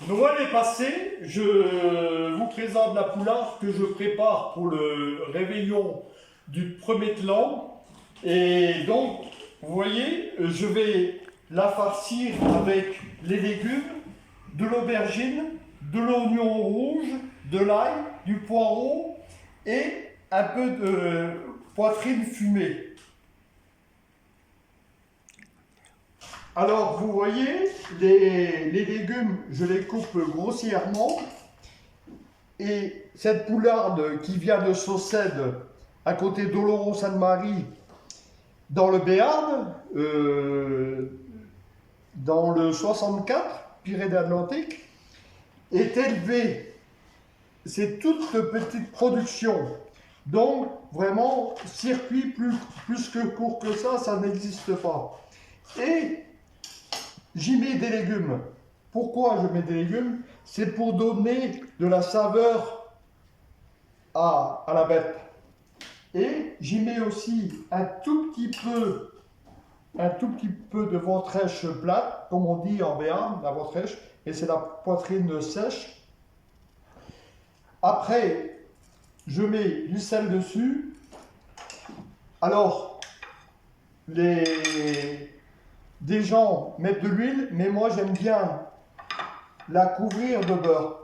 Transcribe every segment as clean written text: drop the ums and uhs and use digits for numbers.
Noël est passé, je vous présente la poularde que je prépare pour le réveillon du premier de l'an. Et donc, vous voyez, je vais la farcir avec les légumes, de l'aubergine, de l'oignon rouge, de l'ail, du poireau et un peu de poitrine fumée. Alors, vous voyez, les légumes, je les coupe grossièrement. Et cette poularde qui vient de Saucède, à côté d'Oloron-Sainte-Marie, dans le Béarn, dans le 64, Pyrénées-Atlantiques, est élevée. C'est toute petite production. Donc, vraiment, circuit plus que court que ça n'existe pas. Et j'y mets des légumes. Pourquoi je mets des légumes? C'est pour donner de la saveur à la bête. Et j'y mets aussi un tout petit peu de ventrèche plate, comme on dit en Béarn, la ventrèche, et c'est la poitrine sèche. Après, je mets du sel dessus. Alors, des gens mettent de l'huile, mais moi j'aime bien la couvrir de beurre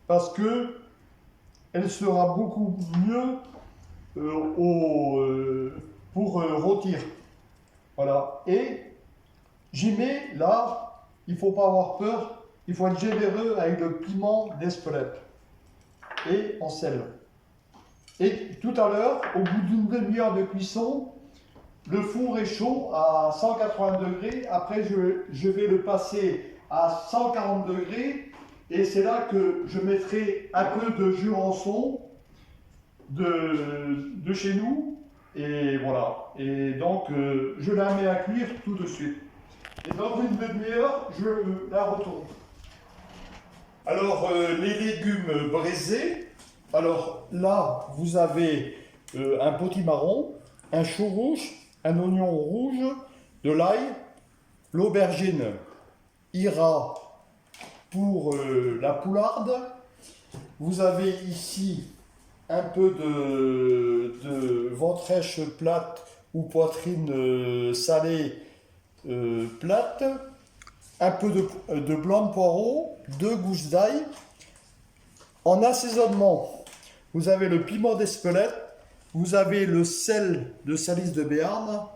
parce que elle sera beaucoup mieux pour rôtir. Voilà. Et j'y mets là, il ne faut pas avoir peur, il faut être généreux avec le piment d'Espelette et en sel. Et tout à l'heure, au bout d'une demi-heure de cuisson, le four est chaud à 180 degrés. Après, je vais le passer à 140 degrés. Et c'est là que je mettrai un peu de jurançon de chez nous. Et voilà. Et donc, je la mets à cuire tout de suite. Et dans une demi-heure, je la retourne. Alors, les légumes braisés. Alors là, vous avez un potimarron, un chou rouge, un oignon rouge, de l'ail, l'aubergine ira pour la poularde. Vous avez ici un peu de ventrèche plate ou poitrine salée plate, un peu de blanc de poireau, 2 gousses d'ail. En assaisonnement, vous avez le piment d'Espelette, vous avez le sel de Salis de Béarn.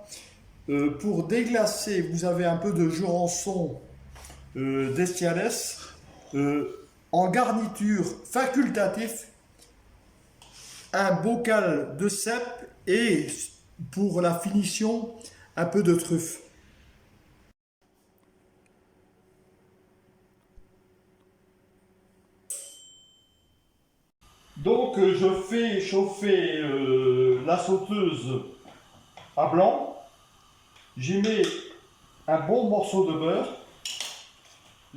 Pour déglacer, vous avez un peu de jurançon d'Estiales. En garniture facultatif, un bocal de cèpe et pour la finition, un peu de truffe. Donc je fais chauffer la sauteuse à blanc. J'y mets un bon morceau de beurre.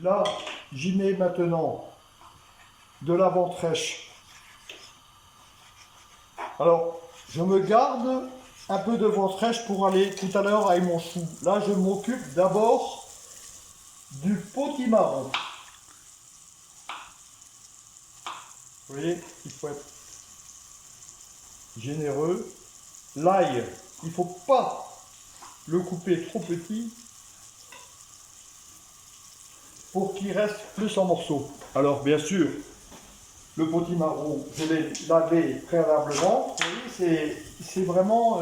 Là, j'y mets maintenant de la ventrèche. Alors, je me garde un peu de ventrèche pour aller tout à l'heure avec mon chou. Là, je m'occupe d'abord du potimarron. Vous voyez, il faut être généreux. L'ail, il ne faut pas le couper trop petit pour qu'il reste plus en morceaux. Alors, bien sûr, le potimarron, je l'ai lavé préalablement. Vous voyez, c'est vraiment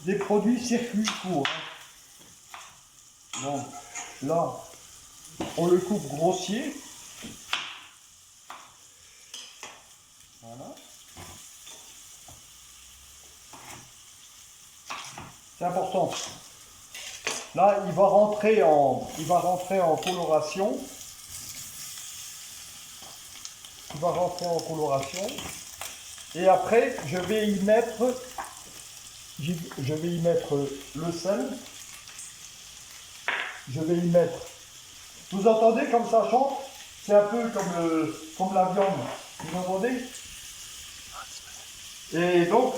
des produits circuit court. Donc, là, on le coupe grossier. Voilà. C'est important. Là, il va rentrer en coloration. Il va rentrer en coloration. Et après, je vais y mettre le sel. Je vais y mettre. Vous entendez comme ça chante? C'est un peu comme la viande. Vous entendez? Et donc,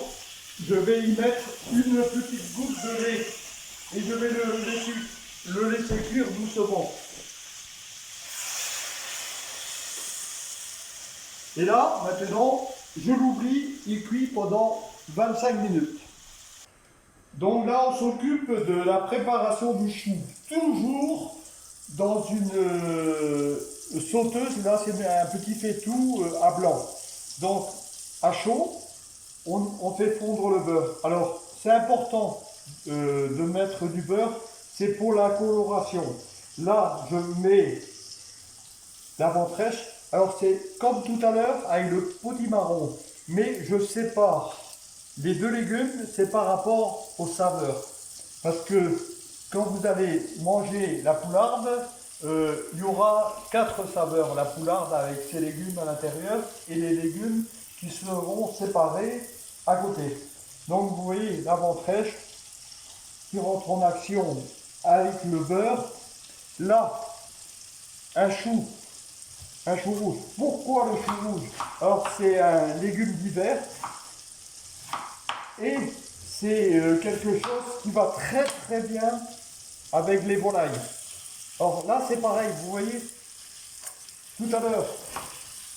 je vais y mettre une petite goutte de lait et je vais le laisser cuire doucement. Et là, maintenant, je l'oublie, il cuit pendant 25 minutes. Donc là, on s'occupe de la préparation du chou. Toujours dans une sauteuse, là c'est un petit faitout à blanc. Donc à chaud, on fait fondre le beurre. Alors c'est important de mettre du beurre, c'est pour la coloration. Là, je mets la ventrèche. Alors c'est comme tout à l'heure avec le potimarron, mais je sépare les deux légumes, c'est par rapport aux saveurs. Parce que quand vous allez manger la poularde, il y aura 4 saveurs. La poularde avec ses légumes à l'intérieur et les légumes qui seront séparés à côté. Donc vous voyez la ventrèche qui rentre en action avec le beurre. Là, un chou rouge. Pourquoi le chou rouge? Alors c'est un légume d'hiver. Et c'est quelque chose qui va très très bien avec les volailles. Alors là c'est pareil, vous voyez, tout à l'heure,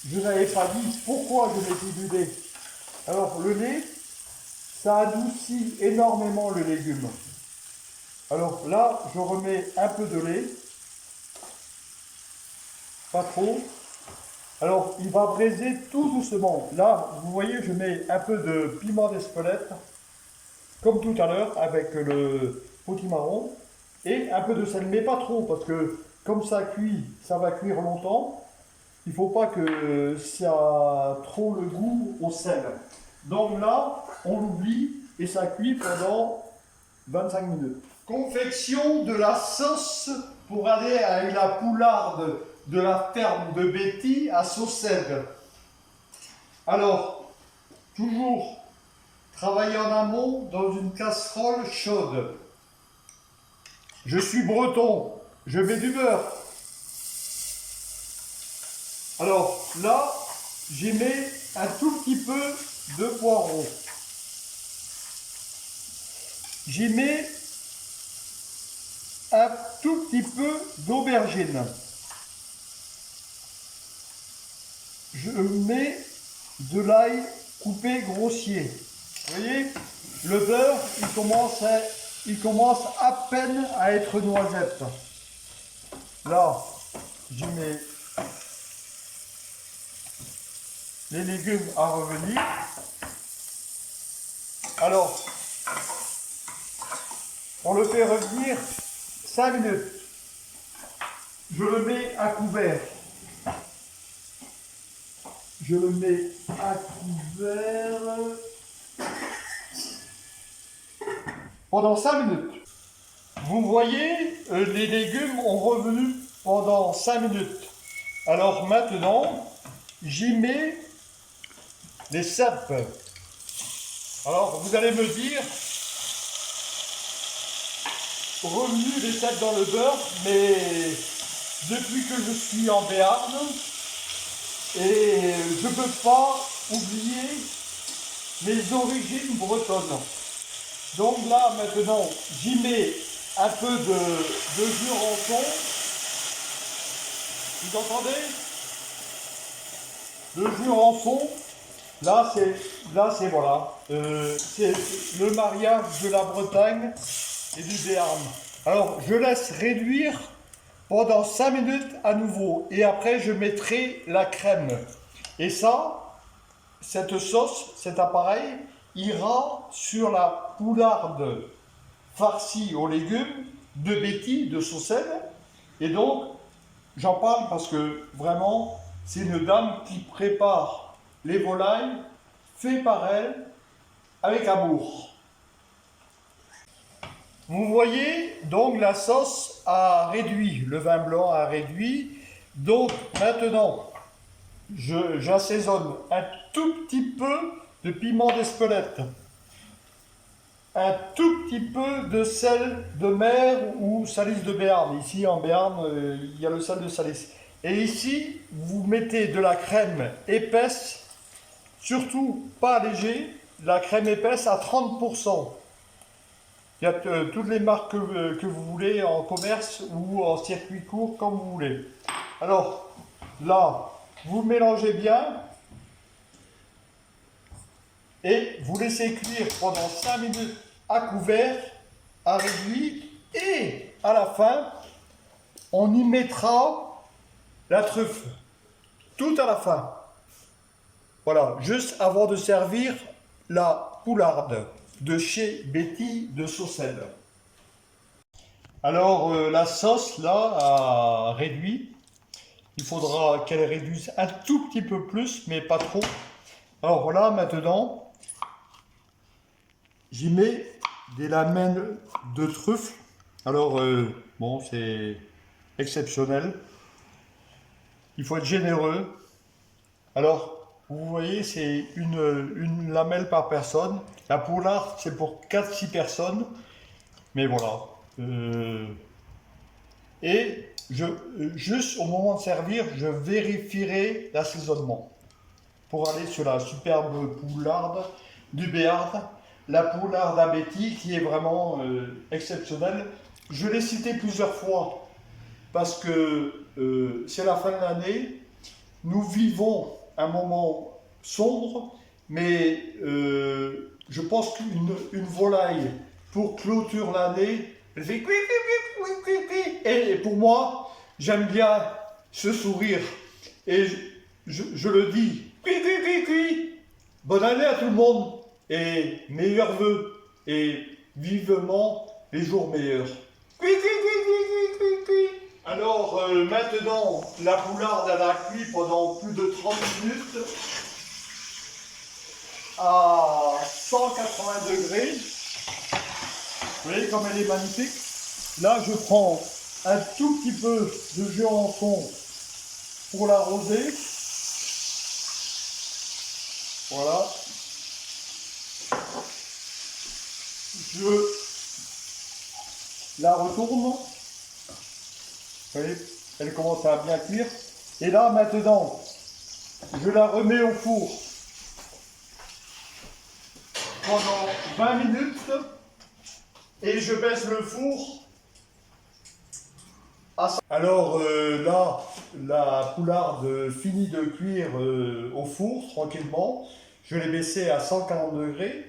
je n'avais pas dit pourquoi je mettais du lait. Alors le lait, ça adoucit énormément le légume. Alors là, je remets un peu de lait, pas trop. Alors il va braiser tout doucement. Là, vous voyez, je mets un peu de piment d'Espelette, comme tout à l'heure avec le potimarron, et un peu de sel, mais pas trop, parce que comme ça cuit, ça va cuire longtemps. Il ne faut pas que ça ait trop le goût au sel. Donc là, on l'oublie et ça cuit pendant 25 minutes. Confection de la sauce pour aller avec la poularde de la ferme de Betty à Saucède. Alors, toujours travailler en amont dans une casserole chaude. Je suis breton, je mets du beurre. Alors là, j'y mets un tout petit peu de poireau. J'y mets un tout petit peu d'aubergine. Je mets de l'ail coupé grossier. Vous voyez, le beurre, il commence à peine à être noisette. Là, j'y mets les légumes à revenir. Alors, on le fait revenir 5 minutes. Je le mets à couvert. Je le mets à couvert pendant 5 minutes. Vous voyez, les légumes ont revenu pendant 5 minutes. Alors maintenant, j'y mets les cèpes. Alors vous allez me dire, revenu les cèpes dans le beurre, mais depuis que je suis en Béarn, et je ne peux pas oublier mes origines bretonnes. Donc là, maintenant, j'y mets un peu de jurançon. Vous entendez? Le jurançon, là c'est voilà. C'est le mariage de la Bretagne et du Béarn. Alors, je laisse réduire pendant 5 minutes à nouveau. Et après, je mettrai la crème. Et ça, cette sauce, cet appareil, ira sur la poularde farcie aux légumes de Betty, de Saucède. Et donc, j'en parle parce que vraiment, c'est une dame qui prépare les volailles, fait par elle, avec amour. Vous voyez, donc la sauce a réduit, le vin blanc a réduit. Donc maintenant, j'assaisonne un tout petit peu de piment d'Espelette, un tout petit peu de sel de mer ou Salis de Béarn. Ici en Béarn, il y a le sel de Salis. Et ici, vous mettez de la crème épaisse, surtout pas léger, la crème épaisse à 30%. Il y a toutes les marques que vous voulez en commerce ou en circuit court, comme vous voulez. Alors là, vous mélangez bien Et vous laissez cuire pendant 5 minutes à couvert, à réduit. Et à la fin, on y mettra la truffe. Tout à la fin. Voilà, juste avant de servir la poularde de chez Betty de Saucelles. Alors la sauce là a réduit. Il faudra qu'elle réduise un tout petit peu plus, mais pas trop. Alors voilà, maintenant, j'y mets des lamelles de truffe. Alors bon, c'est exceptionnel. Il faut être généreux. Alors, vous voyez, c'est une lamelle par personne. La poularde, c'est pour 4-6 personnes. Mais voilà. Et juste au moment de servir, je vérifierai l'assaisonnement. Pour aller sur la superbe poularde du Béarn. La poularde à Betty, qui est vraiment exceptionnelle. Je l'ai citée plusieurs fois. Parce que c'est la fin de l'année. Nous vivons un moment sombre, mais je pense qu'une volaille, pour clôturer l'année, elle fait cui, cui, cui, cui, cui. Et pour moi, j'aime bien ce sourire. Et je le dis, cui, cui, cui, cui. Bonne année à tout le monde, et meilleurs vœux, et vivement les jours meilleurs. Cui, cui, cui, cui, cui, cui. Alors maintenant, la poularde elle a cuit pendant plus de 30 minutes à 180 degrés. Vous voyez comme elle est magnifique. Là, je prends un tout petit peu de jus en fond pour l'arroser. Voilà. Je la retourne. Vous voyez, elle commence à bien cuire. Et là, maintenant, je la remets au four pendant 20 minutes et je baisse le four. Alors là, la poularde finit de cuire au four tranquillement. Je l'ai baissée à 140 degrés.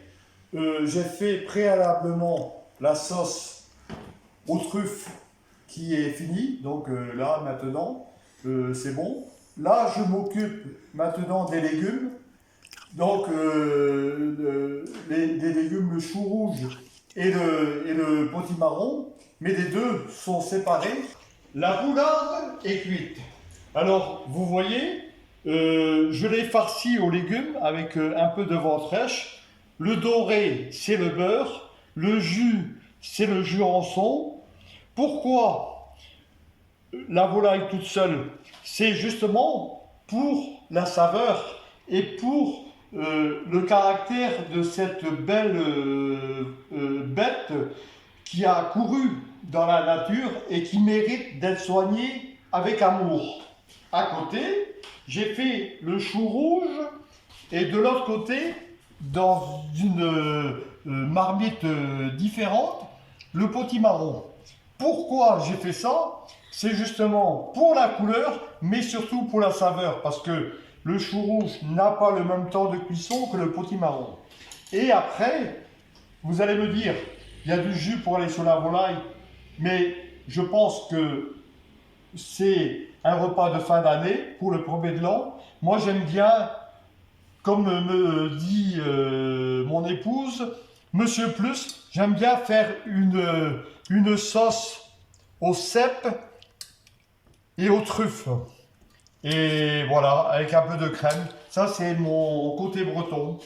J'ai fait préalablement la sauce aux truffes qui est finie. Donc là, maintenant, c'est bon. Là, je m'occupe maintenant des légumes. Donc, des légumes, le chou rouge et le potimarron. Mais les deux sont séparés. La poularde est cuite. Alors, vous voyez, je l'ai farci aux légumes avec un peu de ventrèche. Le doré, c'est le beurre. Le jus, c'est le jus rançon. Pourquoi la volaille toute seule? C'est justement pour la saveur et pour le caractère de cette belle bête qui a couru dans la nature et qui mérite d'être soignée avec amour. À côté, j'ai fait le chou rouge et de l'autre côté, dans une marmite différente, le potimarron. Pourquoi j'ai fait ça? C'est justement pour la couleur, mais surtout pour la saveur, parce que le chou rouge n'a pas le même temps de cuisson que le potimarron. Et après, vous allez me dire, il y a du jus pour aller sur la volaille, mais je pense que c'est un repas de fin d'année pour le premier de l'an. Moi, j'aime bien, comme me dit mon épouse, Monsieur Plus, j'aime bien faire une sauce aux cèpes et aux truffes. Et voilà, avec un peu de crème. Ça, c'est mon côté breton.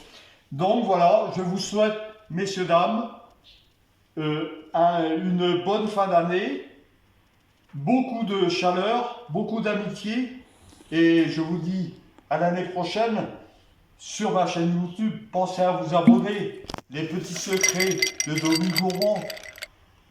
Donc voilà, je vous souhaite, messieurs, dames, une bonne fin d'année, beaucoup de chaleur, beaucoup d'amitié. Et je vous dis à l'année prochaine sur ma chaîne YouTube. Pensez à vous abonner. Les petits secrets de Dominique Gourmand.